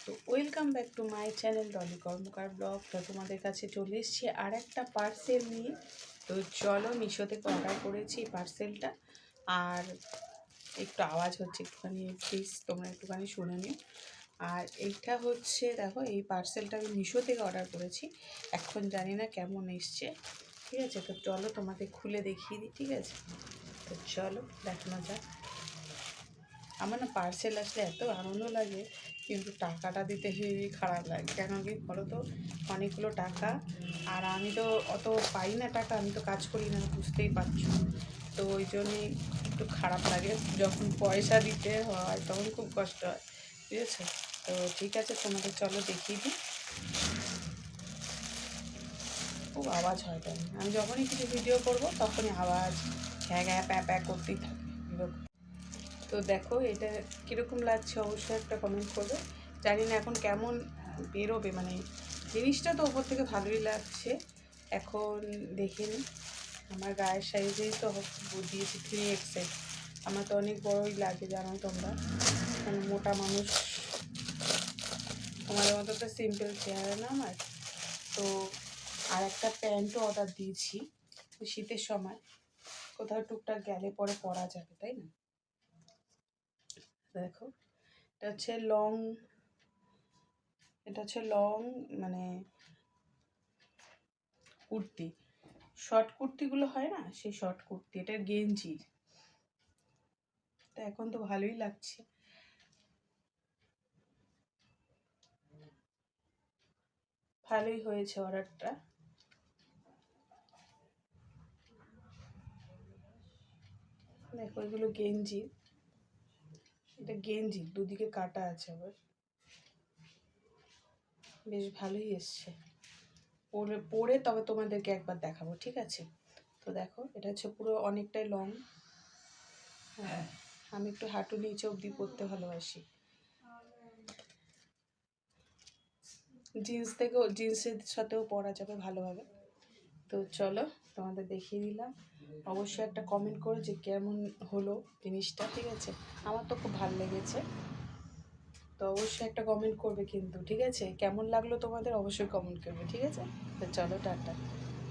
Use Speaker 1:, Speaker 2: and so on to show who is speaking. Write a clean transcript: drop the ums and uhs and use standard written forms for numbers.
Speaker 1: তো welcome back to my channel Dolly Karmakar blog. তো তোমাদের কাছে চলে এসেছি আর একটা পার্সেল নিয়ে। তো চলো, মিশো থেকে অর্ডার করেছি পার্সেলটা। আর একটু আওয়াজ হচ্ছে, একটুখানি প্লিজ তোমরা একটুখানি শুনে নিও। আর এইটা হচ্ছে, দেখো, এই পার্সেলটা আমি মিশো থেকে অর্ডার করেছি। এখন জানি না কেমন এসছে, ঠিক আছে? তো চলো তোমাদের খুলে দেখিয়ে দিই, ঠিক আছে? তো চলো দেখানো যাক। আমার না পার্সেল আসলে এত আনন্দ লাগে, কিন্তু টাকাটা দিতে হেবি খারাপ লাগে। কেন কি বলো তো, অনেকগুলো টাকা, আর আমি তো অত পাই না টাকা, আমি তো কাজ করি না, বুঝতেই পারছো। তো ওই জন্যই একটু খারাপ লাগে, যখন পয়সা দিতে হয় তখন খুব কষ্ট হয়, বুঝেছো? তো ঠিক আছে, তোমাদের চলো দেখিয়ে দিই। খুব আওয়াজ হয়, তাই আমি যখনই কিছু ভিডিও করব তখনই আওয়াজ হ্যাঁ হ্যাঁ প্যাঁ প্যাঁ করতেই থাকে, বিরক্ত। তো দেখো এটা কীরকম লাগছে অবশ্যই একটা কমেন্ট করবে। জানি না এখন কেমন বেরোবে, মানে জিনিসটা তো ওপর থেকে ভালোই লাগছে। এখন দেখে নিই, আমার গায়ের সাইজেই তো দিয়েছি 3XL। আমার তো অনেক বড়ই লাগে, জানো তোমরা, মানে মোটা মানুষ, তোমাদের মতো তো সিম্পল চেহারা না আমার। তো আর একটা প্যান্টও অর্ডার দিয়েছি, শীতের সময় কোথাও টুকটাক গেলে পরে পরা যাবে, তাই না? দেখো, এটা হচ্ছে লং মানে কুর্তি, শর্ট কুর্তিগুলো হয় না, সেই শর্ট কুর্তি। এটা গেঞ্জির। তো এখন তো ভালোই লাগছে। ভালোই হয়েছে অর্ডারটা। দেখো এগুলো গেঞ্জি, এটা গেঞ্জি, দুদিকে কাটা আছে আবার, বেশ ভালোই এসছে। পরে তবে তোমাদেরকে একবার দেখাবো, ঠিক আছে? তো দেখো এটা হচ্ছে পুরো অনেকটাই লং। হ্যাঁ, আমি একটু হাঁটু নিচে অবধি পরতে ভালোবাসি। জিন্সের সাথেও পরা যাবে ভালোভাবে। তো চলো তোমাদের দেখিয়ে দিলাম। অবশ্যই একটা কমেন্ট করো যে কেমন হলো জিনিসটা, ঠিক আছে? আমার তো খুব ভালো লেগেছে। তো অবশ্যই একটা কমেন্ট করবে কিন্তু, ঠিক আছে? কেমন লাগলো তোমাদের অবশ্যই কমেন্ট করবে, ঠিক আছে? তো চলো, টাটা।